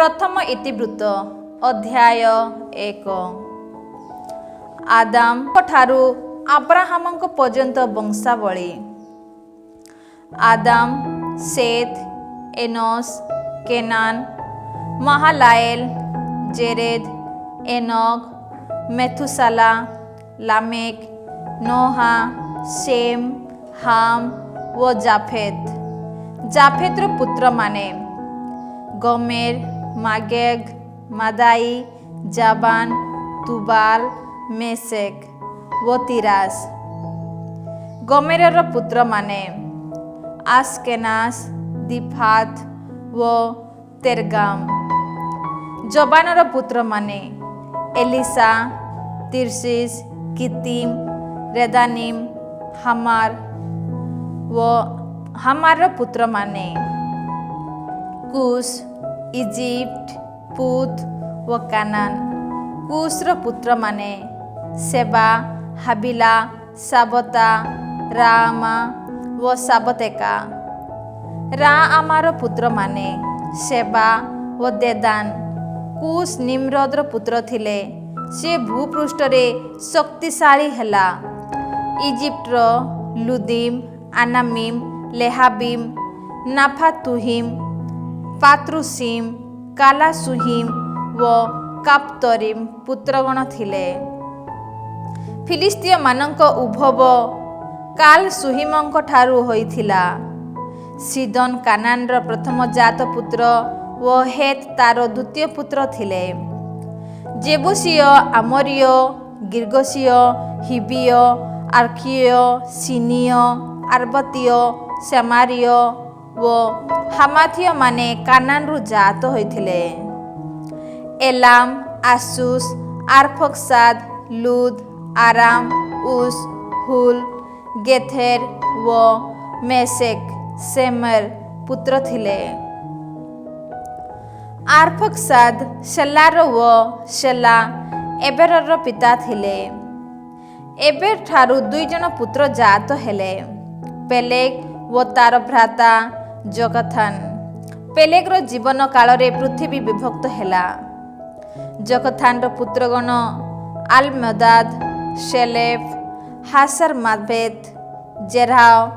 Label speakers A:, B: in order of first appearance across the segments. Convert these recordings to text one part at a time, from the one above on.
A: प्रथम इतिवृत्त अध्याय 1। आदाम ठारू अब्राहम पर्यंत वंशावली। आदाम, सेत, एनोस, केनान, महालाएल, जेरेद, एनोक, मेथुसाला, लामेक, नोहा, शेम, हाम व जाफेत। जाफेतर पुत्र माने गमेर, मागेग, मादाई, जाबान, तुबाल, मेसेक व तिरास। गमेरर पुत्र माने आस्केनास, दिफात व तेरगाम। जबानर पुत्र माने एलिसा, तिर्सिस, कितिम, रेदानिम, हमार व हमार पुत्र माने कुश, इजिप्ट, पुत व कानान। कुशर पुत्र माने सेबा, हाबिला, साबता, रामा व साबतेका। राआमार पुत्र माने सेबा व देदान। कुश निम्रदर पुत्र थिले, से भूपृष्ठरे शक्तिशाली हेला। इजिप्टर लुदिम, आनामिम, लेहाबिम, नाफातुहिम, पात्रुसीम, कालासुहिम व काप्तरिम पुत्रगण थिले। फिलिस्तीय मानक उद्भव काल सुहिमଙ୍କ ଠାରୁ ହୋଇଥିଲା। सीदन कानानर प्रथम जात पुत्र व हेत तार द्वितीय पुत्र थिले। जेबुसीय, आमोरीय, गिर्गसीय, हिबीय, आर्कीय, सिनीय, आर्बतीय, सेमारीय व हामाथीय माने कानानरु जात होइथिले। एलाम, आसुस, आर्फक्साद, लुद, आराम, उस, हुल, गेथेर व मेसेक सेमर पुत्र थिले। आर्फक्साद शेलार व शेला एबेरर पिता थिले। एबेर ठारू 2 जन पुत्र जात हेले, पेलेग व तार भ्राता जकथान। पेलेगर जीवन कालरे पृथ्वी विभक्त हेला। जकथानर पुत्रगण आलमदाद, शेलेफ, हासर माबेत, जेराव,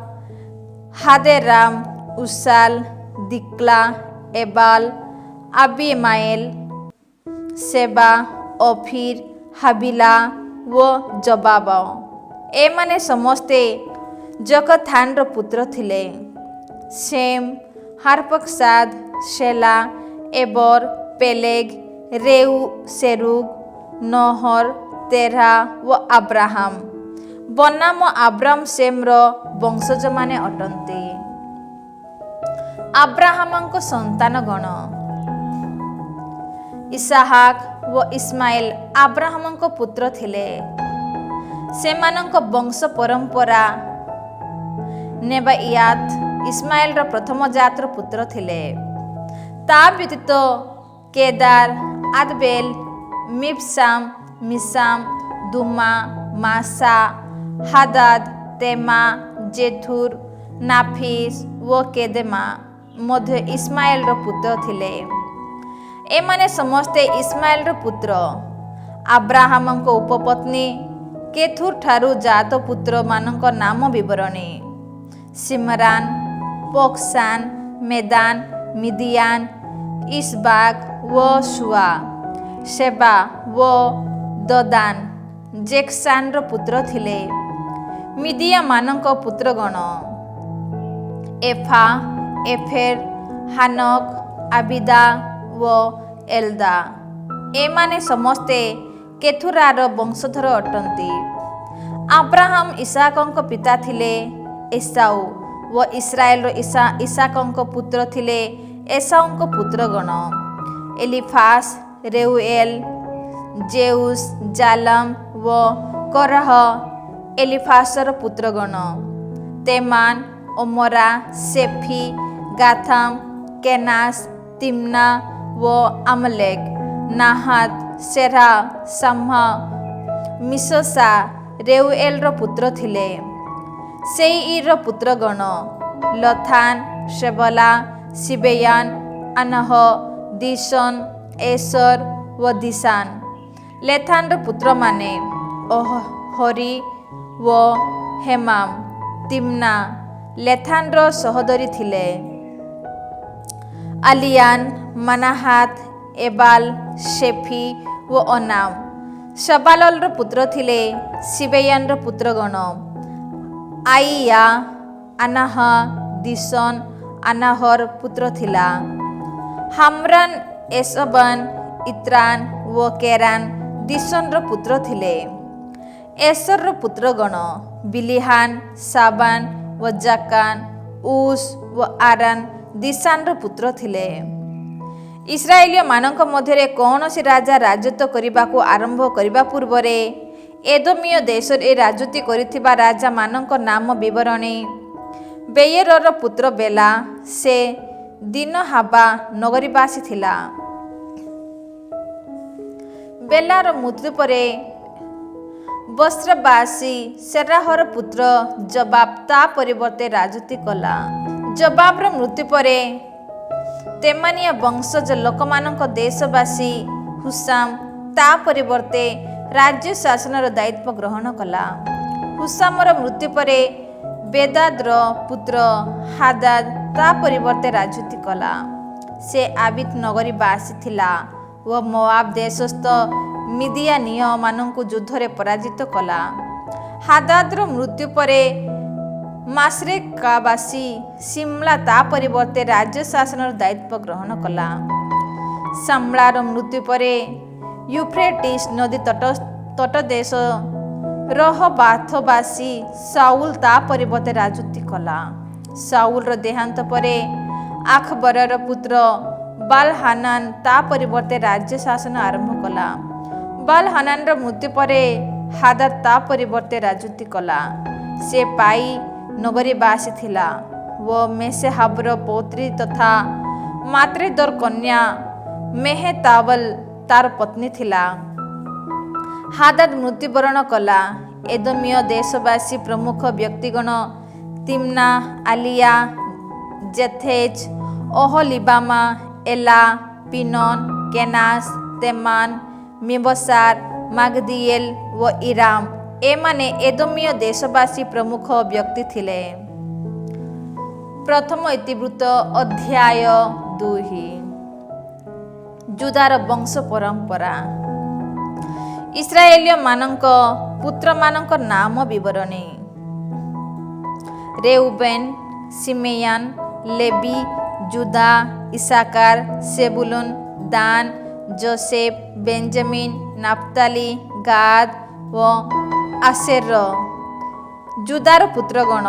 A: हादेराम, उसाल, दिक्ला, एबाल, अबीमाएल, सेबा, ओफिर, हाबिला व जबाब। एमाने समस्ते जकथानर पुत्र थिले। शेम, हार्पक्साद, शेला, एबर, पेलेग, रेउ, सेरुग, नहर, तेरा व अब्राहम। बनाम अब्राम सेमर वंशज माने अटंती। अब्राहमଙ୍କ संतान गण इसाहाक व इस्माइल अब्राहमଙ୍କ पुत्र थिले। सेमानଙ୍କ वंश परंपरा नेबायात इस्माइलर प्रथम जातर पुत्र थिले। ता व्यतीत केदार, आदबेल, मिबसाम, मिसाम, दुमा, मासा, हादाद, तेमा, जेथुर, नाफिस व केदेमा मध्य इस्माइलर पुत्र थिले। एमाने समस्ते इस्माइलर पुत्र। अब्राहमଙ୍କ उपपत्नी केथुर ठारू जात पुत्र मानक नाम विवरणी सिमरान, पोक्सान, मेदान, मिदियान, इस्बाक व शुआ, शेबा व ददान जेक्सानर पुत्र थिले। मिदिया मानक पुत्रगण एफा, एफेर, हानक, आबिदा व एल्दा। एमाने समस्ते केथुरार वंशधर अटंती। अब्राहम इसाकଙ୍କ पिता थिले एसाउ व इस्राएलर इसाकଙ୍କ पुत्र थिले एसाउଙ୍କ पुत्रगण एलिफास, रेउएल, जेउस, जालम व करह। एलिफासर पुत्रगण तेमान, ओमरा, सेफी, गाथाम, केनास, तिम्ना व अमलेक, नाहात, सेरा, सम्हा, मिसोसा रेउएलर पुत्र थिले। सेईर पुत्रगण लथान, शेबला, सिबेयान, अनह, ଦିଶନ, ଏସର ଓ ଦିଶାନ। ଲେଥାନର ପୁତ୍ରମାନେ ହରି ଓ ହେମାମ। ତିମ୍ନା ଲେଥାନର ସହୋଦରୀ ଥିଲେ। ଆଲିଆନ, ମାନାହାତ, ଏବାଲ, ସେଫି ଓ ଅନାମ। ଶବାଲର ପୁତ୍ର ଥିଲେ ସିବେୟାନର ପୁତ୍ରଗଣ ଆଇୟା, ଆନାହ, ଦିଶନ। ଆନାହର ପୁତ୍ର ଥିଲା। ହାମରାନ, ଏସବାନ, ଇତ୍ରାନ ଓ କେରାନ ଦିଶନର ପୁତ୍ର ଥିଲେ। ଏସରର ପୁତ୍ରଗଣ ବିଲିହାନ, ସାବାନ ଓ ଜାକାନ। ଉସ ଓ ଆରାନ ଦିଶାନର ପୁତ୍ର ଥିଲେ। ଇସ୍ରାଏଲୀୟମାନଙ୍କ ମଧ୍ୟରେ କୌଣସି ରାଜା ରାଜତ୍ୱ କରିବାକୁ ଆରମ୍ଭ କରିବା ପୂର୍ବରେ ଏଦୋମୀୟ ଦେଶରେ ରାଜୁତି କରିଥିବା ରାଜାମାନଙ୍କ ନାମ ବିବରଣୀ। ବେୟେରର ପୁତ୍ର ବେଲା, ସେ ଦିନହାବା ନଗରୀବାସୀ ଥିଲା। ବେଲାର ମୃତ୍ୟୁ ପରେ ବସ୍ରାବାସୀ ସେରାହର ପୁତ୍ର ଜବାବ ତା ପରିବର୍ତ୍ତେ ରାଜୁତି କଲା। ଜବାବର ମୃତ୍ୟୁ ପରେ ତେମାନିଆ ବଂଶଜ ଲୋକମାନଙ୍କ ଦେଶବାସୀ ହୁସାମ ତା ପରିବର୍ତ୍ତେ ରାଜ୍ୟ ଶାସନର ଦାୟିତ୍ୱ ଗ୍ରହଣ କଲା। ହୁସାମର ମୃତ୍ୟୁ ପରେ ବେଦାଦର ପୁତ୍ର ହାଦାଦ ତା ପରିବର୍ତ୍ତେ ରାଜୁତି କଲା। ସେ ଆବିଦ ନଗରୀବାସୀ ଥିଲା ଓ ମୋଆବ ଦେଶସ୍ଥ ମିଦିଆନୀୟମାନଙ୍କୁ ଯୁଦ୍ଧରେ ପରାଜିତ କଲା। ହାଦାଦର ମୃତ୍ୟୁ ପରେ ମାସରେକାବାସୀ ସିମ୍ଲା ତା ପରିବର୍ତ୍ତେ ରାଜ୍ୟ ଶାସନର ଦାୟିତ୍ୱ ଗ୍ରହଣ କଲା। ସାମ୍ଳାର ମୃତ୍ୟୁ ପରେ ୟୁଫ୍ରେଟିସ ନଦୀ ତଟଦେଶ ରହବାଥବାସୀ ସାଉଲ ତା ପରିବର୍ତ୍ତେ ରାଜୁତି କଲା। ସାଉଲର ଦେହାନ୍ତ ପରେ ଆଖବରର ପୁତ୍ର ବାଲହାନାନ ତା ପରିବର୍ତ୍ତେ ରାଜ୍ୟ ଶାସନ ଆରମ୍ଭ କଲା। ବାଲହାନାନର ମୃତ୍ୟୁ ପରେ ହାଦାଦ ତା ପରିବର୍ତ୍ତେ ରାଜୁତି କଲା। ସେ ପାଇ ନଗରୀବାସୀ ଥିଲା ଓ ମେସେହାବର ପୌତ୍ରୀ ତଥା ମାତ୍ରେଦର କନ୍ୟା ମେହେତାବଲ ତାର ପତ୍ନୀ ଥିଲା। ହାଦାଦ ମୃତ୍ୟୁବରଣ କଲା। ଏଦୋମୀୟ ଦେଶବାସୀ ପ୍ରମୁଖ ବ୍ୟକ୍ତିଗଣ ତିମ୍ନା, ଆଲିୟା, ଜେଥେଜ, ଓହଲିବାମା, ଏଲା, ପିନନ, କେନାସ, ତେମାନ, ମିବସାର, ମାଗଦିଏଲ ଓ ଇରାମ ଏମାନେ ଏଦୋମୀୟ ଦେଶବାସୀ ପ୍ରମୁଖ ବ୍ୟକ୍ତି ଥିଲେ। ପ୍ରଥମ ଇତିବୃତ୍ତ ଅଧ୍ୟାୟ 2। ଜୁଦାର ବଂଶ ପରମ୍ପରା। ଇସ୍ରାଏଲୀୟମାନଙ୍କ ପୁତ୍ରମାନଙ୍କ ନାମ ବିବରଣୀ। ରେଉବେନ, ସିମେୟାନ, ଲେବି, ଜୁଦା, ଇସାକାର, ସେବୁଲୁନ, ଦାନ, ଯୋସେଫ, ବେଞ୍ଜାମିନ, ନାଫତାଲି, ଗାଦ ଓ ଆସେର। ଜୁଦାର ପୁତ୍ରଗଣ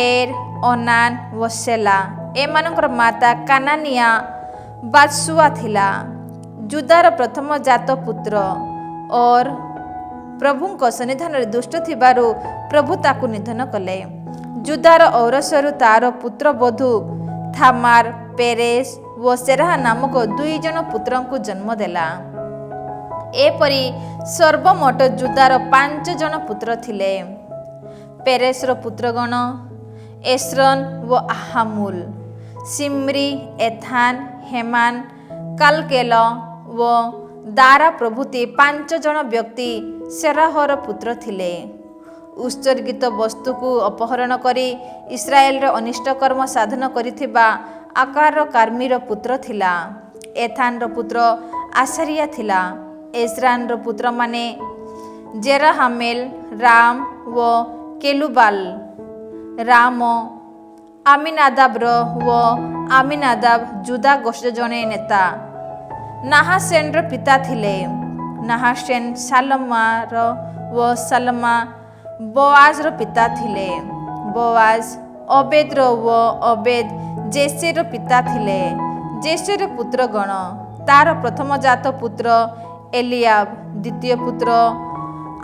A: ଏର, ଓନାନ ଓ ସେଲା। ଏମାନଙ୍କର ମାତା କାନାନିଆ ବାତ୍ସୁଆ ଥିଲା। ଜୁଦାର ପ୍ରଥମ ଜାତ ପୁତ୍ର ଅର ପ୍ରଭୁଙ୍କ ସନ୍ନିଧାନରେ ଦୁଷ୍ଟ ଥିବାରୁ ପ୍ରଭୁ ତାକୁ ନିଧନ କଲେ। ଜୁଦାର ଔରସରୁ ତାର ପୁତ୍ରବଧୂ ଥାମାର, ପେରେସ ଓ ସେରାହ ନାମକ 2 ଜଣ ପୁତ୍ରଙ୍କୁ ଜନ୍ମ ଦେଲା। ଏପରି ସର୍ବମୋଟ ଜୁଦାର 5 ଜଣ ପୁତ୍ର ଥିଲେ। ପେରେସର ପୁତ୍ରଗଣ ଏସ୍ରନ ଓ ହାମୁଲ। ସିମ୍ରି, ଏଥାନ, ହେମାନ, କାଲକେଲ ଓ ଦାରା ପ୍ରଭୃତି 5 ଜଣ ବ୍ୟକ୍ତି ସେରାହର ପୁତ୍ର ଥିଲେ। ଉତ୍ସର୍ଗିତ ବସ୍ତୁକୁ ଅପହରଣ କରି ଇସ୍ରାଏଲର ଅନିଷ୍ଟକର୍ମ ସାଧନ କରିଥିବା ଆକାରର କାର୍ମିର ପୁତ୍ର ଥିଲା। ଏଥାନର ପୁତ୍ର ଆସାରିଆ ଥିଲା। ଏସ୍ରାନର ପୁତ୍ରମାନେ ଜେରାହାମେଲ, ରାମ ଓ କେଲୁବାଲ। ରାମ ଆମିନାଦାବର ଓ ଆମିନାଦାବ ଜୁଦା ଗୋଷ୍ଠୀର ଜଣେ ନେତା। ନାହାଶେନର ପିତା ଥିଲେ। ନାହାଶେନ ସାଲମାର ଓ ସାଲମା ବୋଆଜର ପିତା ଥିଲେ। ବୋଆଜ ଓବେଦର ଓ ଓବେଦ ଜେସେର ପିତା ଥିଲେ। ଜେସେର ପୁତ୍ରଗଣ ତାର ପ୍ରଥମ ଜାତ ପୁତ୍ର ଏଲିଆବ, ଦ୍ୱିତୀୟ ପୁତ୍ର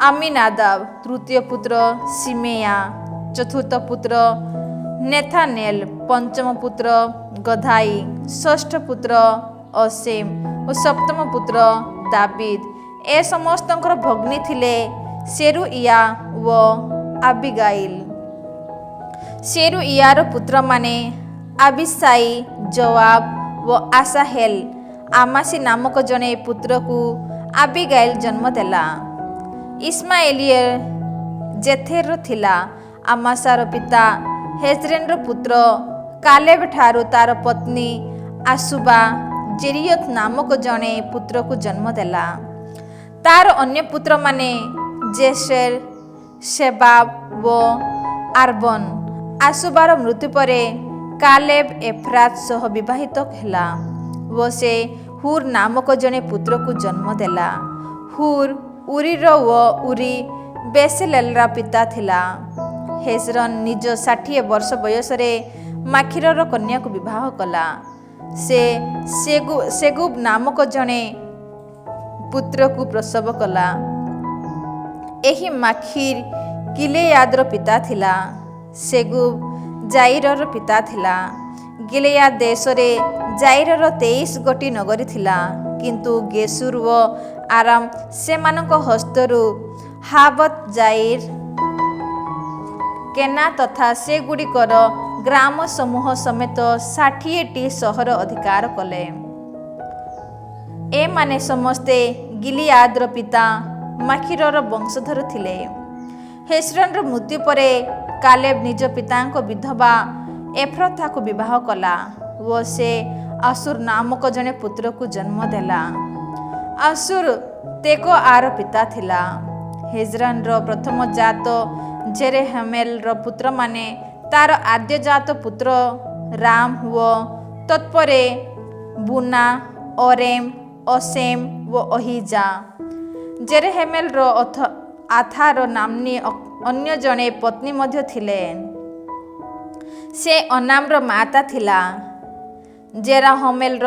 A: ଆମିନାଦାବ, ତୃତୀୟ ପୁତ୍ର ସିମେୟା, ଚତୁର୍ଥ ପୁତ୍ର ନେଥାନେଲ, ପଞ୍ଚମ ପୁତ୍ର ଗଧାଇ, ଷଷ୍ଠ ପୁତ୍ର ଅସେମ ଓ ସପ୍ତମ ପୁତ୍ର ଦାବିଦ। ଏ ସମସ୍ତଙ୍କର ଭଗ୍ନୀ ଥିଲେ ସେରୁଇୟା ଓ ଆବିଗାଇଲ। ସେରୁଇୟାର ପୁତ୍ରମାନେ ଆବିସାଇ, ଯୋଆବ ଓ ଆସାହେଲ। ଆମାସି ନାମକ ଜଣେ ପୁତ୍ରକୁ ଆବିଗାଇଲ ଜନ୍ମ ଦେଲା। ଇସମାଏଲିୟ ଜେଥେରର ଥିଲା। ଆମାସାର ପିତା ହେଜ୍ରୋନର ପୁତ୍ର କାଲେବ ଠାରୁ ତାର ପତ୍ନୀ ଆସୁବା ଜେରିୟତ ନାମକ ଜଣେ ପୁତ୍ରକୁ ଜନ୍ମ ଦେଲା। ତାର ଅନ୍ୟ ପୁତ୍ରମାନେ ଜେସେର, ସେବାବ ଓ ଆରବନ। ଆସୁବାର ମୃତ୍ୟୁ ପରେ କାଲେବ ଏଫ୍ରାତ ସହ ବିବାହିତ ହେଲା ଓ ସେ ହୁର ନାମକ ଜଣେ ପୁତ୍ରକୁ ଜନ୍ମ ଦେଲା। ହୁର ଉରିର ଓ ଉରି ବେସଲେଲର ପିତା ଥିଲା। ହେଜ୍ରୋନ ନିଜ 60 ବର୍ଷ ବୟସରେ ମାଖିରର କନ୍ୟାକୁ ବିବାହ କଲା। ସେ ସେଗୁବ ନାମକ ଜଣେ ପୁତ୍ରକୁ ପ୍ରସବ କଲା। ଏହି ମାଖିର ଗିଲେୟାଦର ପିତା ଥିଲା। ସେଗୁବ ଜାଇରର ପିତା ଥିଲା। ଗିଲେୟାଦ ଦେଶରେ ଜାଇରର 23 ଗୋଟି ନଗରୀ ଥିଲା, କିନ୍ତୁ ଗେସୁର ଓ ଆରାମ ସେମାନଙ୍କ ହସ୍ତରୁ ହାବତ ଜାଇର, କେନା ତଥା ସେଗୁଡ଼ିକର ଗ୍ରାମ ସମୂହ ସମେତ 60ଟି ସହର ଅଧିକାର କଲେ। ଏମାନେ ସମସ୍ତେ ଗିଲିଆଦର ପିତା ମାଖିରର ବଂଶଧର ଥିଲେ। ହେଜ୍ରୋନର ମୃତ୍ୟୁ ପରେ କାଲେବ ନିଜ ପିତାଙ୍କ ବିଧବା ଏଫ୍ରତାକୁ ବିବାହ କଲା ଓ ସେ ଆସୁର ନାମକ ଜଣେ ପୁତ୍ରକୁ ଜନ୍ମ ଦେଲା। ଆସୁର ତେକୋଆର ପିତା ଥିଲା। ହେଜ୍ରୋନର ପ୍ରଥମ ଜାତ ଜେରେହମେଲର ପୁତ୍ରମାନେ ତାର ଆଦ୍ୟଜାତ ପୁତ୍ର ରାମ ଓ ତତ୍ପରେ ବୁନା, ଅରେମ, ଅସେମ ଓ ଅହିଜା। ଜେରେହମେଲର ଆଥାର ନାମ୍ନୀ ଅନ୍ୟ ଜଣେ ପତ୍ନୀ ମଧ୍ୟ ଥିଲେ। ସେ ଅନାମର ମାତା ଥିଲା। ଜେରାହମେଲର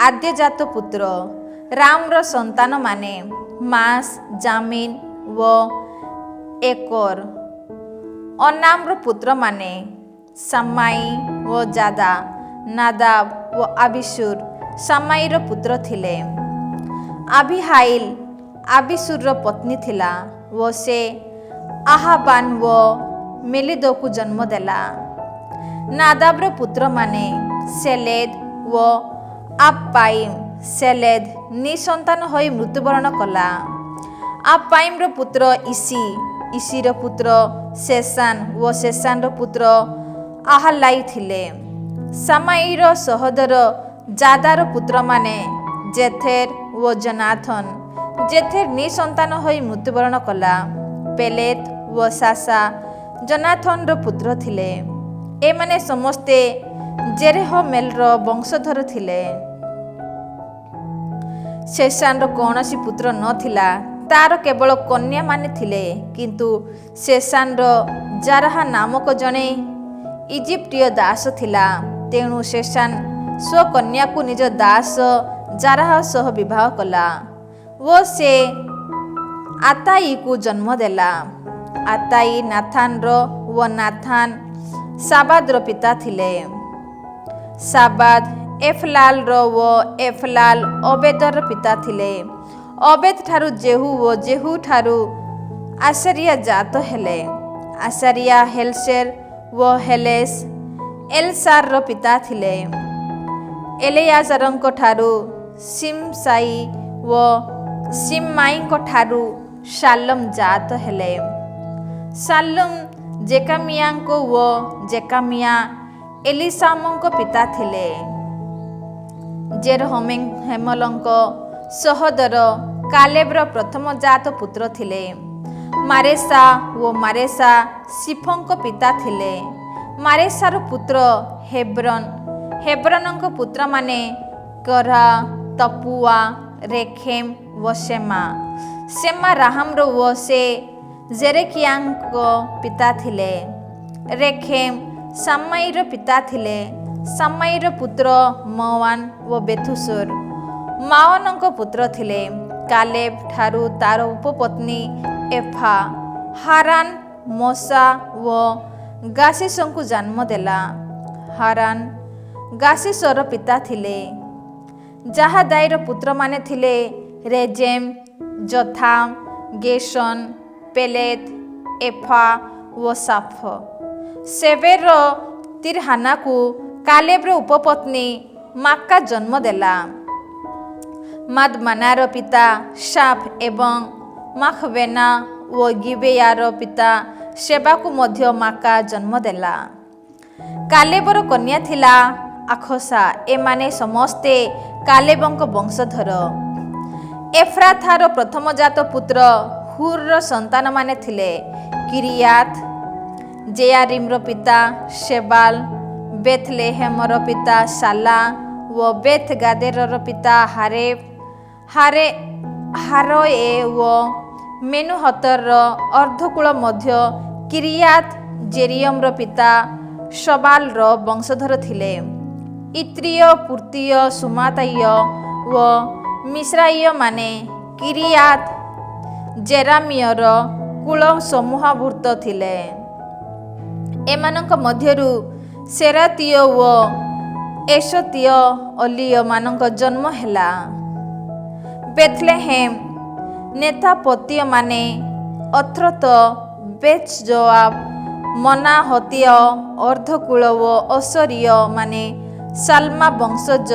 A: ଆଦ୍ୟଜାତ ପୁତ୍ର ରାମର ସନ୍ତାନମାନେ ମାସ, ଜାମିନ ଓ ଏକର। ଅନାମର ପୁତ୍ରମାନେ ସାମାଇ ଓ ଜାଦା। ନାଦାବ ଓ ଆବିସୁର ସାମାଇର ପୁତ୍ର ଥିଲେ। ଆବିହାଇଲ ଆବିସୁରର ପତ୍ନୀ ଥିଲା ଓ ସେ ଆହାବାନ ଓ ମେଲିଦକୁ ଜନ୍ମ ଦେଲା। ନାଦାବର ପୁତ୍ରମାନେ ସେଲେଦ ଓ ଆପାଇମ। ସେଲେଦ ନିଃସନ୍ତାନ ହୋଇ ମୃତ୍ୟୁବରଣ କଲା। ଆପାଇମର ପୁତ୍ର ଇସି, ଇସିର ପୁତ୍ର ଶେଷାନ ଓ ଶେଷାନର ପୁତ୍ର ଆହାଲାଇ ଥିଲେ। ସାମାଇର ସହୋଦର ଜାଦାର ପୁତ୍ରମାନେ ଜେଥେର ଓ ଜନାଥନ। ଜେଥେର ନିଃସନ୍ତାନ ହୋଇ ମୃତ୍ୟୁବରଣ କଲା। ପେଲେତ ଓ ସାସା ଜନାଥନର ପୁତ୍ର ଥିଲେ। ଏମାନେ ସମସ୍ତେ ଜେରେହମେଲର ବଂଶଧର ଥିଲେ। ଶେଷାନର କୌଣସି ପୁତ୍ର ନଥିଲା, ତାର କେବଳ କନ୍ୟାମାନେ ଥିଲେ। କିନ୍ତୁ ଶେଷାନର ଜାରାହା ନାମକ ଜଣେ ଇଜିପ୍ଟୀୟ ଦାସ ଥିଲା। ତେଣୁ ଶେଷାନ ସ୍ୱକନ୍ୟାକୁ ନିଜ ଦାସ ଜାରାହା ସହ ବିବାହ କଲା ଓ ସେ ଆତାଇକୁ ଜନ୍ମ ଦେଲା। ଆତାଇ ନାଥାନର ଓ ନାଥାନ ସାବାଦର ପିତା ଥିଲେ। ସାବାଦ ଏଫଲାଲର ଓ ଏଫଲାଲ ଅବେଦର ପିତା ଥିଲେ। ଅବେଦ ଠାରୁ ଜେହୁ ଓ ଜେହୁ ଠାରୁ ଆସାରିଆ ଜାତ ହେଲେ। ଆସାରିଆ ହେଲସେର ଓ ହେଲେସ ଏଲସାରର ପିତା ଥିଲେ। ଏଲେୟାଜରଙ୍କ ଠାରୁ ସିମସାଇ ଓ ସିମ୍ମାଇଙ୍କ ଠାରୁ ଶାଲମ ଜାତ ହେଲେ। ଶାଲମ ଜେକାମିଆଙ୍କ ଓ ଜେକାମିଆ ଏଲିସାମଙ୍କ ପିତା ଥିଲେ। ଜେରହମେଲଙ୍କ ସହୋଦର କାଲେବର ପ୍ରଥମ ଜାତ ପୁତ୍ର ଥିଲେ। ମାରେସା ଓ ମାରେସା ସିଫଙ୍କ ପିତା ଥିଲେ। ମାରେସାର ପୁତ୍ର ହେବ୍ରନ। ହେବ୍ରନଙ୍କ ପୁତ୍ରମାନେ କରହା, ତପୁଆ, ରେଖେମ ଓ ସେମା। ସେମା ରାହାମର ଓ ସେ ଜେରେକିଆଙ୍କ ପିତା ଥିଲେ। ରେଖେମ ସାମାଇର ପିତା ଥିଲେ। ସାମାଇର ପୁତ୍ର ମୱାନ ଓ ବେଥୁସୋର। ମାଓନଙ୍କ ପୁତ୍ର ଥିଲେ। କାଲେବ ଠାରୁ ତାର ଉପପତ୍ନୀ ଏଫା, ହାରାନ, ମୋସା ଓ ଗାସିସଙ୍କୁ ଜନ୍ମ ଦେଲା। ହାରାନ ଗାସିସର ପିତା ଥିଲେ। ଯାହାଦାଇର ପୁତ୍ରମାନେ ଥିଲେ ରେଜେମ, ଜଥାମ, ଗେସନ, ପେଲେତ, ଏଫା ଓ ସାଫ। ସେବେର ତିରହାନାକୁ କାଲେବର ଉପପତ୍ନୀ ମାକା ଜନ୍ମ ଦେଲା। ମାଦମାନାର ପିତା ସାଫ ଏବଂ ମାଖବେନା ଓ ଗିବେୟାର ପିତା ସେବାକୁ ମଧ୍ୟ ମାକା ଜନ୍ମ ଦେଲା। କାଲେବର କନ୍ୟା ଥିଲା ଆଖସା। ଏମାନେ ସମସ୍ତେ କାଲେବଙ୍କ ବଂଶଧର। ଏଫ୍ରାଥାର ପ୍ରଥମଜାତ ପୁତ୍ର ହୁରର ସନ୍ତାନମାନେ ଥିଲେ କିରିୟାତ ଜେୟାରିମର ପିତା ଶେବାଲ, ବେଥଲେହେମର ପିତା ସାଲା ଓ ବେଥ ଗାଦେରର ପିତା ହାରୋଏ ଓ ମେନୁହତର ଅର୍ଦ୍ଧକୂଳ ମଧ୍ୟ କିରିୟାତ ଜେରିୟମର ପିତା ଶବାଲର ବଂଶଧର ଥିଲେ। ଇତ୍ରୀୟ, ପୁର୍ତୀୟ, ସୁମାତାୟ ଓ ମିଶ୍ରାୟୀୟମାନେ କିରିୟାତ ଜେରାମିୟର କୁଳ ସମୂହଭୁକ୍ତ ଥିଲେ। ଏମାନଙ୍କ ମଧ୍ୟରୁ ସେରାତୀୟ ଓ ଏଶତୀୟ ଅଲୀୟମାନଙ୍କ ଜନ୍ମ ହେଲା। ବେଥଲେହେମ ନେତାପତୀୟମାନେ ଅତ୍ରତ, ବେତ୍‌ଜୋଆବ, ମନାହତୀୟ ଅର୍ଦ୍ଧକୂଳ ଓ ଅସରୀୟମାନେ ସାଲମା ବଂଶଜ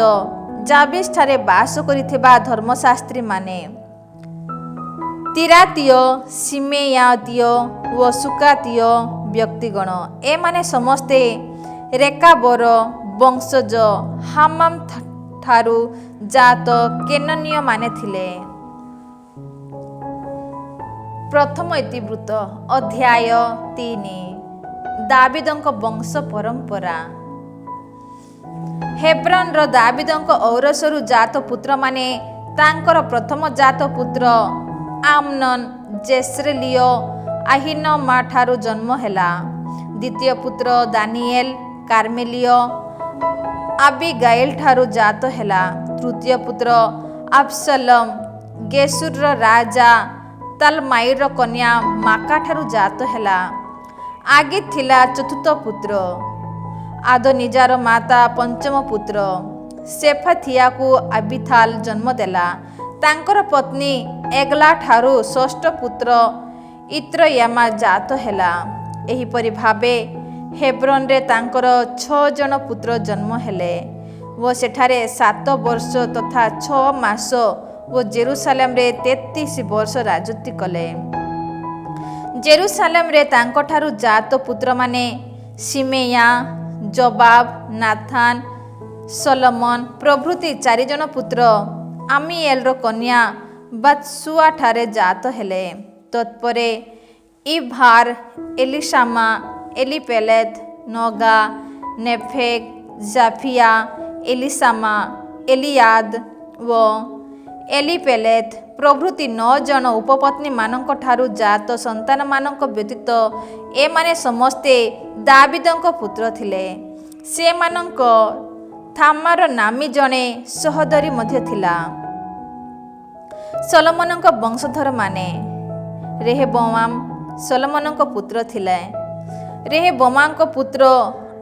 A: ଜାବେଶଠାରେ ବାସ କରିଥିବା ଧର୍ମଶାସ୍ତ୍ରୀମାନେ। ତିରାତୀୟ, ସିମେୟାତୀୟ ଓ ସୁକାତୀୟ ବ୍ୟକ୍ତିଗଣ। ଏମାନେ ସମସ୍ତେ ରେକାବର ବଂଶଜ ହାମାମ ଠାରୁ ଜାତ କେନନୀୟମାନେ ଥିଲେ। ପ୍ରଥମ ଇତିବୃତ୍ତ ଅଧ୍ୟାୟ 3 ଦାବିଦଙ୍କ ବଂଶ ପରମ୍ପରା। ହେବ୍ରୋନର ଦାବିଦଙ୍କ ଔରସରୁ ଜାତ ପୁତ୍ରମାନେ ତାଙ୍କର ପ୍ରଥମ ଜାତ ପୁତ୍ର ଆମନୋନ ଜେସ୍ରେଲୀୟ ଆହିନୋଆମଠାରୁ ଜନ୍ମ ହେଲା। ଦ୍ୱିତୀୟ ପୁତ୍ର ଦାନିଏଲ କାର୍ମେଲୀୟ ଆବିଗାଇଲଠାରୁ ଜାତ ହେଲା। ତୃତୀୟ ପୁତ୍ର ଆବସଲୋମ ଗେଶୁରର ରାଜା ତାଲମାଇର କନ୍ୟା ମାକାଠାରୁ ଜାତ ହେଲା। ଆଗିତ ଥିଲା ଚତୁର୍ଥ ପୁତ୍ର। ଆଦୋନିଜାର ମାତା ପଞ୍ଚମ ପୁତ୍ର। ସେଫାଥିୟାକୁ ଆବିଥାଲ ଜନ୍ମ ଦେଲା। ତାଙ୍କର ପତ୍ନୀ ଏଗଲାଠାରୁ ଷଷ୍ଠ ପୁତ୍ର ଇତ୍ରୟାମା ଜାତ ହେଲା। ଏହିପରି ଭାବେ ହେବ୍ରୋନରେ ତାଙ୍କର 6 ଜଣ ପୁତ୍ର ଜନ୍ମ ହେଲେ ଓ ସେଠାରେ 7 ବର୍ଷ ତଥା 6 ମାସ ଓ ଜେରୁସାଲେମରେ 33 ବର୍ଷ ରାଜତ୍ୱ କଲେ। ଜେରୁସାଲେମରେ ତାଙ୍କଠାରୁ ଜାତ ପୁତ୍ରମାନେ ସିମେୟା, ଜୋବାବ, ନାଥାନ, ସଲୋମନ ପ୍ରଭୃତି 4 ଜଣ ପୁତ୍ର ଆମିଏଲର କନ୍ୟା ବାତ୍‌ସୁଆଠାରେ ଜାତ ହେଲେ। ତତ୍ପରେ ଇବ୍ହାର, ଏଲିଶାମା, ଏଲିପେଲେତ, ନୋଗା, ନେଫେଗ, ଜାଫିୟା, ଏଲିଶାମା, ଏଲିଆଦ ଓ ଏଲିପେଲେତ ପ୍ରଭୃତି 9 ଜଣ ଉପପତ୍ନୀମାନଙ୍କଠାରୁ ଜାତ ସନ୍ତାନମାନଙ୍କ ବ୍ୟତୀତ ଏମାନେ ସମସ୍ତେ ଦାବିଦଙ୍କ ପୁତ୍ର ଥିଲେ। ସେମାନଙ୍କ ଥାମାର ନାମୀ ଜଣେ ସହୋଦରୀ ମଧ୍ୟ ଥିଲା। ସଲୋମନଙ୍କ ବଂଶଧରମାନେ। ରେହବୋଆମ ସଲୋମନଙ୍କ ପୁତ୍ର ଥିଲେ। ରେହବୋଆମଙ୍କ ପୁତ୍ର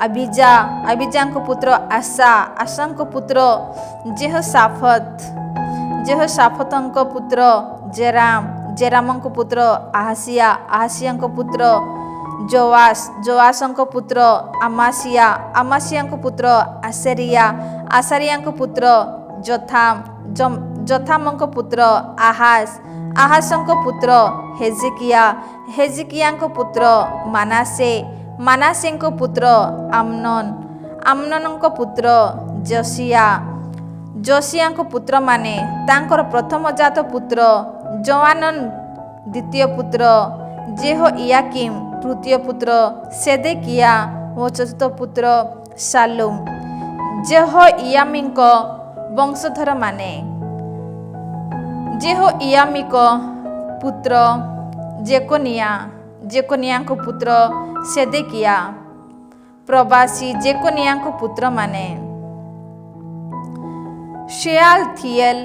A: ଆବିଜା, ଆବିଜାଙ୍କ ପୁତ୍ର ଆସା, ଆସାଙ୍କ ପୁତ୍ର ଜେହୋଶାଫତ, ଜେହୋଶାଫତଙ୍କ ପୁତ୍ର ଜେରାମ, ଜେରାମଙ୍କ ପୁତ୍ର ଆହାସିୟା, ଆହାସିୟାଙ୍କ ପୁତ୍ର ଯୋଆସ, ଯୋଆସଙ୍କ ପୁତ୍ର ଆମାସିୟା, ଆମାସିୟାଙ୍କ ପୁତ୍ର ଆସେରିୟା, ଆସାରିୟାଙ୍କ ପୁତ୍ର ଯୋଥାମ, ଯୋଥାମଙ୍କ ପୁତ୍ର ଆହାସ, ଆହାସଙ୍କ ପୁତ୍ର ହେଜିକିୟା, ହେଜିକିୟାଙ୍କ ପୁତ୍ର ମାନାସେ, ମାନାସେଙ୍କ ପୁତ୍ର ଆମନୋନ, ଆମନୋନଙ୍କ ପୁତ୍ର ଯୋସିୟା, ଯୋସିୟାଙ୍କ ପୁତ୍ରମାନେ ତାଙ୍କର ପ୍ରଥମ ଜାତ ପୁତ୍ର ଯୋଆନନ, ଦ୍ୱିତୀୟ ପୁତ୍ର ଜେହୋୟାକିମ, ତୃତୀୟ ପୁତ୍ର ସେଦେକିୟା ଓ ଚତୁର୍ଥ ପୁତ୍ର ସାଲୁମ। ଜେହୋୟାମିଙ୍କ ବଂଶଧରମାନେ। ଜେହୋୟାମିଙ୍କ ପୁତ୍ର ଜେକୋନିୟା, ଜେକୋନିୟାଙ୍କ ପୁତ୍ର ସେଦେକିୟା। ପ୍ରବାସୀ ଜେକୋନିୟାଙ୍କ ପୁତ୍ରମାନେ ଶେଆଲଥିଏଲ,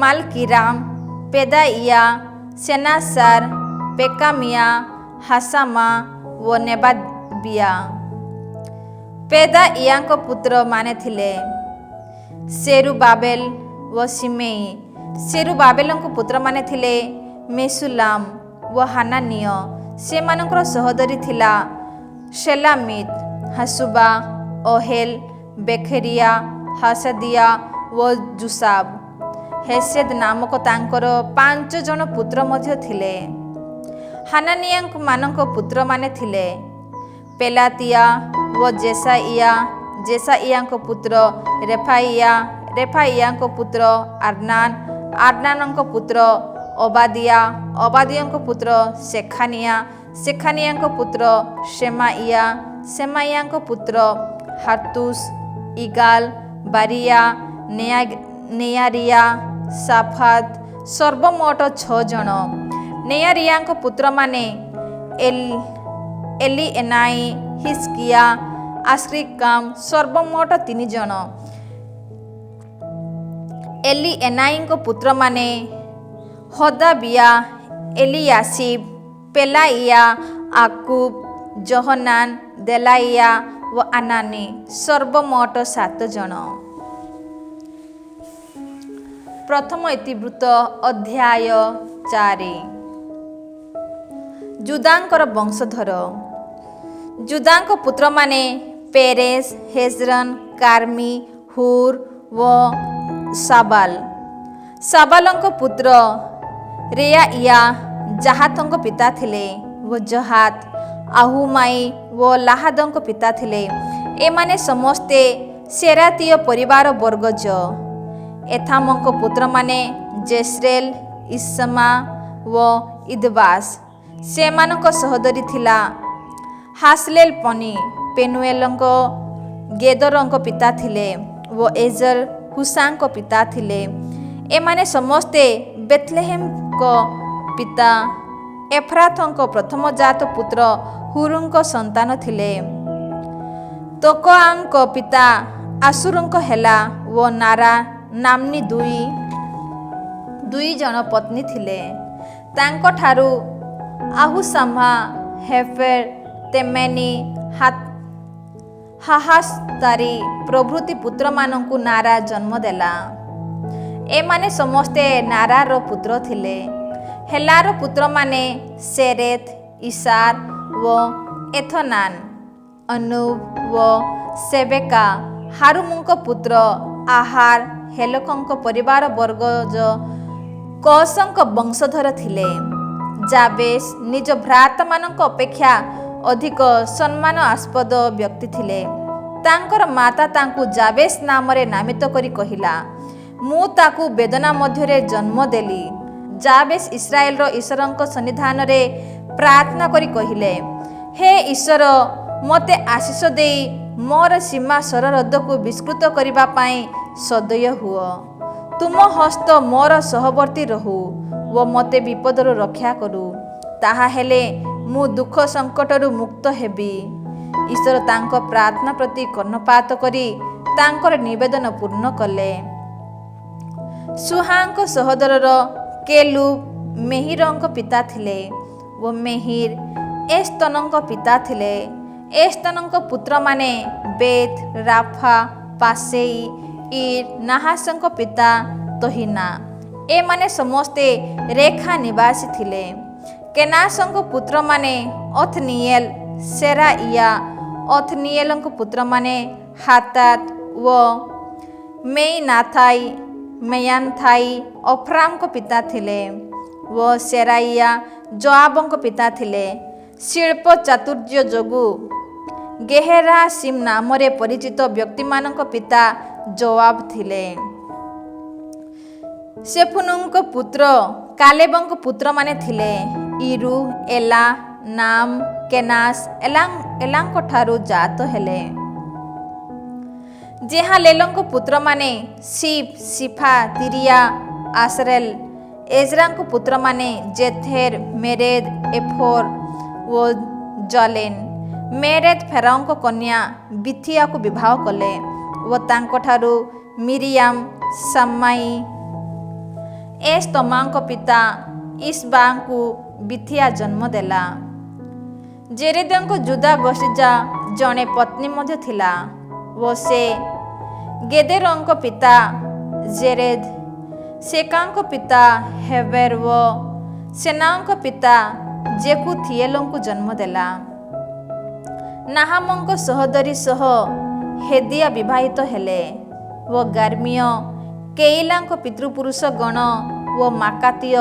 A: ମାଲକିରାମ, ପେଦାଇୟା, ସେନାସାର, ପେକାମିୟା, ହାସାମା ଓ ନେବାବିୟା। ପେଦାଇୟାଙ୍କ ପୁତ୍ରମାନେ ଥିଲେ ସେରୁବାବେଲ ଓ ସିମେଇ। ସେରୁବାବେଲଙ୍କ ପୁତ୍ରମାନେ ଥିଲେ ମେସୁଲାମ ଓ ହାନାନିୟ। ସେମାନଙ୍କର ସହୋଦରୀ ଥିଲା ଶେଲାମିତ, ହାସୁବା, ଓହେଲ, ବେଖେରିୟା, ହାସଦିୟା ଓ ଜୁସାବ। ହେସେଦ ନାମକ ତାଙ୍କର 5 ଜଣ ପୁତ୍ର ମଧ୍ୟ ଥିଲେ। ହାନାନିଆଙ୍କ ପୁତ୍ରମାନେ ଥିଲେ ପେଲାତିଆ ଓ ଜେସାଇଆ, ଜେସାଇଆଙ୍କ ପୁତ୍ର ରେଫାଇଆ, ରେଫାଇଆଙ୍କ ପୁତ୍ର ଆର୍ନାନ, ଆର୍ନାନଙ୍କ ପୁତ୍ର ଅବାଦିଆ, ଅବାଦିଆଙ୍କ ପୁତ୍ର ସେଖାନିଆ, ସେଖାନିଆଙ୍କ ପୁତ୍ର ସେମାଇଆ, ସେମାଇଆଙ୍କ ପୁତ୍ର ହାତୁସ, ଇଗାଲ, ବାରିଆ, ନେୟାରିଆ, ସାଫାତ, ସର୍ବମୋଟ 6 ଜଣ। ନେୟାରିଆଙ୍କ ପୁତ୍ରମାନେ ଏଲିଏନାଇ, ହିସ୍କିଆ, ଆସ୍ରିକାମ, ସର୍ବମୋଟ 3 ଜଣ। ଏଲିଏନାଇଙ୍କ ପୁତ୍ରମାନେ ହଦାବିଆ, ଏଲିୟାସିବ, ପେଲାଇଆ, ଆକୁବ, ଜହନାନ, ଦେଲାଇଆ ଓ ଆନାନି, ସର୍ବମୋଟ 7 ଜଣ। ପ୍ରଥମ ଇତିବୃତ୍ତ ଅଧ୍ୟାୟ 4। ଜୁଦାଙ୍କର ବଂଶଧର। ଜୁଦାଙ୍କ ପୁତ୍ରମାନେ ପେରେସ, ହେଜରନ, କାର୍ମି, ହୁର ଓ ସାବାଲ। ସାବାଲଙ୍କ ପୁତ୍ର ରେୟାଇଆ ଜାହାତଙ୍କ ପିତା ଥିଲେ ଓ ଜହାତ ଆହୁମାଇ ଓ ଲାହାଦଙ୍କ ପିତା ଥିଲେ। ଏମାନେ ସମସ୍ତେ ସେରାତୀୟ ପରିବାର ବର୍ଗଜ। ଏଥାମଙ୍କ ପୁତ୍ରମାନେ ଜେସ୍ରେଲ, ଇସମା ଓ ଇଦବାସ। ସେମାନଙ୍କ ସହୋଦରୀ ଥିଲା ହାସଲେଲପନି। ପେନୁଏଲଙ୍କ ଗେଦରଙ୍କ ପିତା ଥିଲେ ଓ ଏଜର ହୁସାଙ୍କ ପିତା ଥିଲେ। ଏମାନେ ସମସ୍ତେ ବେଥଲେହେମଙ୍କ ପିତା ଏଫ୍ରାଥଙ୍କ ପ୍ରଥମଜାତ ପୁତ୍ର ହୁରୁଙ୍କ ସନ୍ତାନ ଥିଲେ। ତୋକଆଙ୍କ ପିତା ଆସୁରଙ୍କ ହେଲା ଓ ନାରା ନାମ୍ନୀ ଦୁଇ ଜଣ ପତ୍ନୀ ଥିଲେ। ତାଙ୍କଠାରୁ ଆହୁସାମା, ହେଫେର, ତେମେନି, ହାହାସ୍ତାରି ପ୍ରଭୃତି ପୁତ୍ରମାନଙ୍କୁ ନାରା ଜନ୍ମ ଦେଲା। ଏମାନେ ସମସ୍ତେ ନାରାର ପୁତ୍ର ଥିଲେ। ହେଲାର ପୁତ୍ରମାନେ ସେରେଥ, ଇସାର ଓ ଏଥନାନ, ଅନୁବ ଓ ସେବେକା। ହାରୁମଙ୍କ ପୁତ୍ର ଆହାର ହେଲୋକଙ୍କ ପରିବାର ବର୍ଗଜ କସଙ୍କ ବଂଶଧର ଥିଲେ। ଜାବେଶ ନିଜ ଭ୍ରାତାମାନଙ୍କ ଅପେକ୍ଷା ଅଧିକ ସମ୍ମାନଆସ୍ପଦ ବ୍ୟକ୍ତି ଥିଲେ। ତାଙ୍କର ମାତା ତାଙ୍କୁ ଜାବେଶ ନାମରେ ନାମିତ କରି କହିଲା, ମୁଁ ତାକୁ ବେଦନା ମଧ୍ୟରେ ଜନ୍ମ ଦେଲି। ଜାବେଶ ଇସ୍ରାଏଲର ଈଶ୍ୱରଙ୍କ ସନ୍ନିଧାନରେ ପ୍ରାର୍ଥନା କରି କହିଲେ, ହେ ଈଶ୍ୱର, ମୋତେ ଆଶୀଷ ଦେଇ ମୋର ସୀମା ସରହଦକୁ ବିସ୍ତୃତ କରିବା ପାଇଁ ସଦୟ ହୁଅ। ତୁମ ହସ୍ତ ମୋର ସହବର୍ତ୍ତୀ ରହୁ ଓ ମୋତେ ବିପଦରୁ ରକ୍ଷା କରୁ। ତାହା ହେଲେ ମୁଁ ଦୁଃଖ ସଙ୍କଟରୁ ମୁକ୍ତ ହେବି। ଈଶ୍ୱର ତାଙ୍କ ପ୍ରାର୍ଥନା ପ୍ରତି କର୍ଣ୍ଣପାତ କରି ତାଙ୍କର ନିବେଦନ ପୂର୍ଣ୍ଣ କଲେ। ସୁହାଙ୍କ ସହୋଦରର କେଲୁବ ମେହିରଙ୍କ ପିତା ଥିଲେ ଓ ମେହିର ଏସ୍ତନଙ୍କ ପିତା ଥିଲେ। ଏସ୍ତନଙ୍କ ପୁତ୍ରମାନେ ବେଥ, ରାଫା, ପାସେଇ, ଇର, ନାହାସଙ୍କ ପିତା ତହିନା। ଏମାନେ ସମସ୍ତେ ରେଖା ନିବାସୀ ଥିଲେ। କେନାସଙ୍କ ପୁତ୍ରମାନେ ଅଥନିଏଲ, ସେରାଇଆ। ଅଥନିଏଲଙ୍କ ପୁତ୍ରମାନେ ହାତାତ ଓ ମେୟାନ୍ଥାଇ ଅଫ୍ରାମଙ୍କ ପିତା ଥିଲେ ଓ ସେରାଇଆ ଯୋଆବଙ୍କ ପିତା ଥିଲେ। ଶିଳ୍ପ ଚାତୁର୍ଯ୍ୟ ଯୋଗୁଁ ଗେହେରାସିମ ନାମରେ ପରିଚିତ ବ୍ୟକ୍ତିମାନଙ୍କ ପିତା ଯୋଆବ ଥିଲେ। ସେଫୁନଙ୍କ ପୁତ୍ର କାଲେବଙ୍କ ପୁତ୍ରମାନେ ଥିଲେ ଇରୁ, ଏଲା, ନାମ, କେନାସ। ଏଲାଙ୍କଠାରୁ ଜାତ ହେଲେ। ଜେହାଲେଲଙ୍କ ପୁତ୍ରମାନେ ସିଫ, ସିଫା, ତିରିଆ, ଆସରେଲ। ଏଜରାଙ୍କ ପୁତ୍ରମାନେ ଜେଥେର, ମେରେଦ, ଏଫୋର ଓ ଜଲେନ। ମେରେଦ ଫେରାଓଙ୍କ କନ୍ୟା ବିଥିଆକୁ ବିବାହ କଲେ ଓ ତାଙ୍କଠାରୁ ମିରିୟାମ, ସାମ୍ମାଇ। ଏସ୍ତମାଙ୍କ ପିତା ଇସବାଙ୍କୁ ବିଥିଆ ଜନ୍ମ ଦେଲା। ଜେରେଦଙ୍କ ଜୁଦା ଗୋଷ୍ଠୀର ଜଣେ ପତ୍ନୀ ମଧ୍ୟ ଥିଲା ଓ ସେ ଗେଦେରଙ୍କ ପିତା ଜେରେଦ, ସେକାଙ୍କ ପିତା ହେବେର ଓ ସେନାଙ୍କ ପିତା ଜେକୁଥିଏଲଙ୍କୁ ଜନ୍ମ ଦେଲା। ନାହାମଙ୍କ ସହୋଦରୀ ସହ ହେଦିଆ ବିବାହିତ ହେଲେ ଓ ଗାର୍ମିୟ କେଇଲାଙ୍କ ପିତୃପୁରୁଷ ଗଣ ଓ ମାକାତୀୟ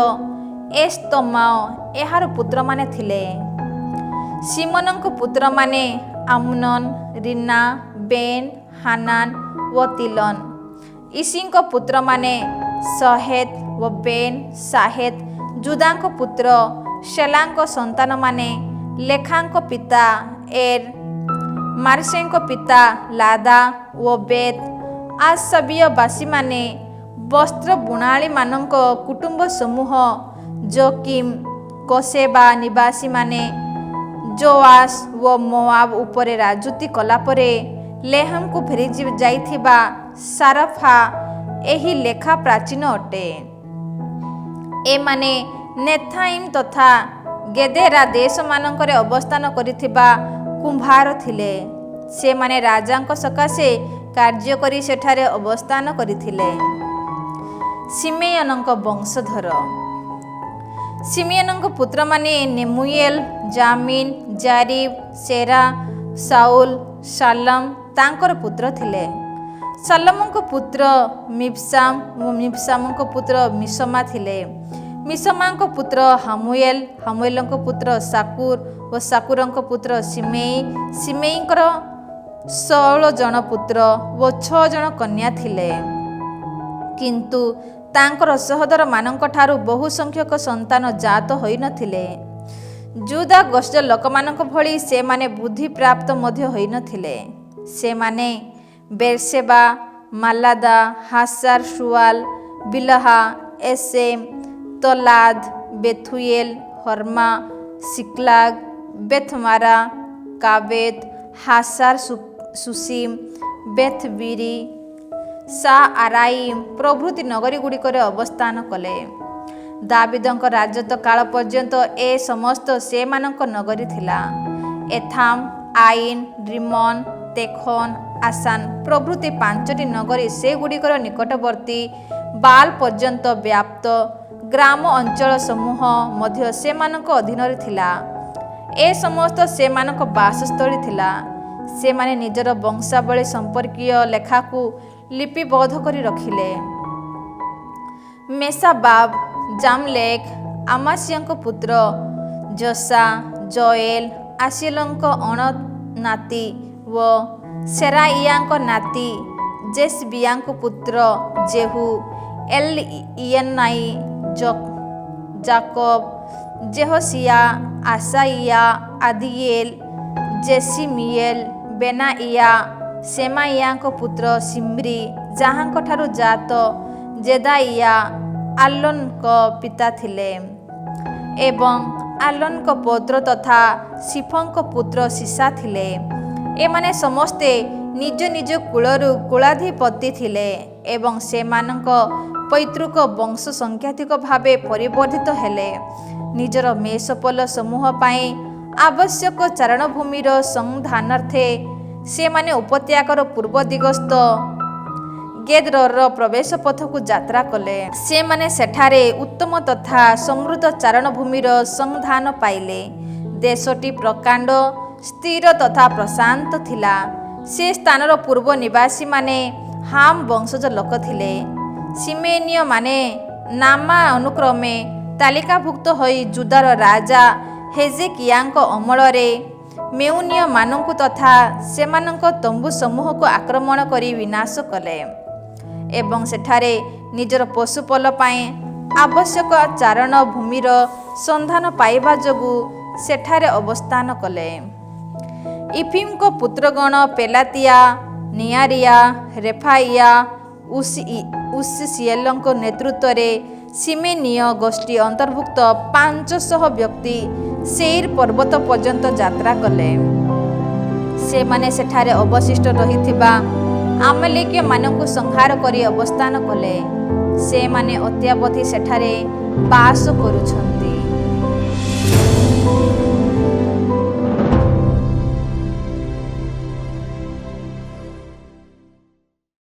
A: ଏସ୍ତମାଓ ଏହାର ପୁତ୍ରମାନେ ଥିଲେ। ସିମୋନଙ୍କ ପୁତ୍ରମାନେ ଆମନୋନ, ରିନା, ବେନ୍, ହାନାନ ଓ ତିଲନ। ଇସିଙ୍କ ପୁତ୍ରମାନେ ସହେତ ଓ ବେନ୍ ସାହେତ। ଜୁଦାଙ୍କ ପୁତ୍ର ଶେଲାଙ୍କ ସନ୍ତାନମାନେ ଲେଖାଙ୍କ ପିତା ଏର, ମାର୍ସେଙ୍କ ପିତା ଲାଦା ଓ ବେତ। ଆସବୀୟବାସୀମାନେ ବସ୍ତ୍ର ବୁଣାଳୀମାନଙ୍କ କୁଟୁମ୍ବ ସମୂହ। ଯୋକିମ୍ କୋସେବା ନିବାସୀମାନେ ଯୋଆସ ଓ ମୋଆବ ଉପରେ ରାଜୁତି କଲାପରେ ଲେହମକୁ ଫେରି ଯାଇଥିବା ସାରଫା ଏହି ଲେଖା ପ୍ରାଚୀନ ଅଟେ। ଏମାନେ ନେଥାଇମ୍ ତଥା ଗେଦେରା ଦେଶମାନଙ୍କରେ ଅବସ୍ଥାନ କରିଥିବା କୁମ୍ଭାର ଥିଲେ। ସେମାନେ ରାଜାଙ୍କ ସକାଶେ କାର୍ଯ୍ୟ କରି ସେଠାରେ ଅବସ୍ଥାନ କରିଥିଲେ। ସିମେୟନଙ୍କ ବଂଶଧର। ସିମିୟନଙ୍କ ପୁତ୍ରମାନେ ନେମୁଏଲ, ଜାମିନ, ଜାରିବ, ସେରା, ସାଉଲ, ସାଲମ ତାଙ୍କର ପୁତ୍ର ଥିଲେ। ସାଲମଙ୍କ ପୁତ୍ର ମିବସାମ ଓ ମିବସାମଙ୍କ ପୁତ୍ର ମିଶମା ଥିଲେ। ମିଶମାଙ୍କ ପୁତ୍ର ହାମୁଏଲ, ହାମୁଏଲଙ୍କ ପୁତ୍ର ସାକୁର ଓ ସାକୁରଙ୍କ ପୁତ୍ର ସିମେଇ। ସିମେଇଙ୍କର 16 ଜଣ ପୁତ୍ର ଓ 6 ଜଣ କନ୍ୟା ଥିଲେ। କିନ୍ତୁ ତାଙ୍କର ସହୋଦରମାନଙ୍କଠାରୁ ବହୁ ସଂଖ୍ୟକ ସନ୍ତାନ ଜାତ ହୋଇନଥିଲେ। ଜୁଦା ଗୋଷ୍ଠୀର ଲୋକମାନଙ୍କ ଭଳି ସେମାନେ ବୁଦ୍ଧିପ୍ରାପ୍ତ ମଧ୍ୟ ହୋଇନଥିଲେ। ସେମାନେ ବେର୍ସେବା, ମାଲାଦା, ହାସାର ସୁଆଲ, ବିଲହା, ଏସେମ, ତୋଲାଦ, ବେଥୁଏଲ, ହର୍ମା, ସିକ୍ଲାଗ, ବେଥମାରା, କାବେତ, ହାସାର ସୁସିମ, ବେଥବିରି, ସାଆରାଇମ ପ୍ରଭୃତି ନଗରୀଗୁଡ଼ିକରେ ଅବସ୍ଥାନ କଲେ। ଦାବିଦଙ୍କ ରାଜତ୍ୱ କାଳ ପର୍ଯ୍ୟନ୍ତ ଏ ସମସ୍ତ ସେମାନଙ୍କ ନଗରୀ ଥିଲା। ଏଥାମ, ଆଇନ, ରିମନ, ତେଖନ, ଆସାନ ପ୍ରଭୃତି 5ଟି ନଗରୀ ସେଗୁଡ଼ିକର ନିକଟବର୍ତ୍ତୀ ବାଲ ପର୍ଯ୍ୟନ୍ତ ବ୍ୟାପ୍ତ ଗ୍ରାମ ଅଞ୍ଚଳ ସମୂହ ମଧ୍ୟ ସେମାନଙ୍କ ଅଧୀନରେ ଥିଲା। ଏ ସମସ୍ତ ସେମାନଙ୍କ ବାସସ୍ଥଳୀ ଥିଲା। ସେମାନେ ନିଜର ବଂଶାବଳୀ ସମ୍ପର୍କୀୟ ଲେଖାକୁ ଲିପିବଦ୍ଧ କରି ରଖିଲେ। ମେସାବାବ, ଜାମଲେକ, ଆମାସିଆଙ୍କ ପୁତ୍ର ଯୋଶା, ଯୋଏଲ, ଆସିଏଲଙ୍କ ଅଣନାତି ଓ ସେରାଇୟାଙ୍କ ନାତି ଜେସବିୟାଙ୍କ ପୁତ୍ର ଜେହୁ, ଏଲଇୟନାଇ, ଯାକବ, ଜେହୋସିୟା, ଆସାଇୟା, ଆଦିଏଲ, ଜେସିମିଏଲ, ବେନାଇୟା, ସେମାଇୟାଙ୍କ ପୁତ୍ର ସିମ୍ରି, ଯାହାଙ୍କଠାରୁ ଜାତ ଜେଦାଇୟା ଆଲୋନଙ୍କ ପିତା ଥିଲେ, ଏବଂ ଆଲୋନଙ୍କ ପୌତ୍ର ତଥା ସିଫଙ୍କ ପୁତ୍ର ସିସା ଥିଲେ। ଏମାନେ ସମସ୍ତେ ନିଜ ନିଜ କୁଳରୁ କୁଳାଧିପତି ଥିଲେ ଏବଂ ସେମାନଙ୍କ ପୈତୃକ ବଂଶ ସଂଖ୍ୟାଧିକ ଭାବେ ପରିବର୍ଦ୍ଧିତ ହେଲେ। ନିଜର ମେଷପଲ ସମୂହ ପାଇଁ ଆବଶ୍ୟକ ଚାରଣଭୂମିର ସନ୍ଧାନାର୍ଥେ ସେମାନେ ଉପତ୍ୟକାର ପୂର୍ବ ଦିଗସ୍ଥ ଗେଦରର ପ୍ରବେଶ ପଥକୁ ଯାତ୍ରା କଲେ। ସେମାନେ ସେଠାରେ ଉତ୍ତମ ତଥା ସମୃଦ୍ଧ ଚାରଣଭୂମିର ସନ୍ଧାନ ପାଇଲେ। ଦେଶଟି ପ୍ରକାଣ୍ଡ, ସ୍ଥିର ତଥା ପ୍ରଶାନ୍ତ ଥିଲା। ସେ ସ୍ଥାନର ପୂର୍ବ ନିବାସୀମାନେ ହାମ ବଂଶଜ ଲୋକ ଥିଲେ। ସିମେନୀୟମାନେ ନାମା ଅନୁକ୍ରମେ ତାଲିକାଭୁକ୍ତ ହୋଇ ଜୁଦାର ରାଜା ହେଜେକିୟାଙ୍କ ଅମଳରେ ମେଉନୀୟମାନଙ୍କୁ ତଥା ସେମାନଙ୍କ ତମ୍ବୁ ସମୂହକୁ ଆକ୍ରମଣ କରି ବିନାଶ କଲେ ଏବଂ ସେଠାରେ ନିଜର ପଶୁପଲ ପାଇଁ ଆବଶ୍ୟକ ଚାରଣ ଭୂମିର ସନ୍ଧାନ ପାଇବା ଯୋଗୁଁ ସେଠାରେ ଅବସ୍ଥାନ କଲେ। ଇଫିମଙ୍କ ପୁତ୍ରଗଣ ପେଲାତିଆ, ନିଆରିଆ, ରେଫାଇୟା, ଉସିସିଏଲଙ୍କ ନେତୃତ୍ୱରେ ସିମେନୀୟ ଗୋଷ୍ଠୀ ଅନ୍ତର୍ଭୁକ୍ତ 500 ବ୍ୟକ୍ତି ସେଇର ପର୍ବତ ପର୍ଯ୍ୟନ୍ତ ଯାତ୍ରା କଲେ। ସେମାନେ ସେଠାରେ ଅବଶିଷ୍ଟ ରହିଥିବା ଆମଲେକୀୟମାନଙ୍କୁ ସଂହାର କରି ଅବସ୍ଥାନ କଲେ। ସେମାନେ ଅତ୍ୟାବଧି ସେଠାରେ ବାସ କରୁଛନ୍ତି।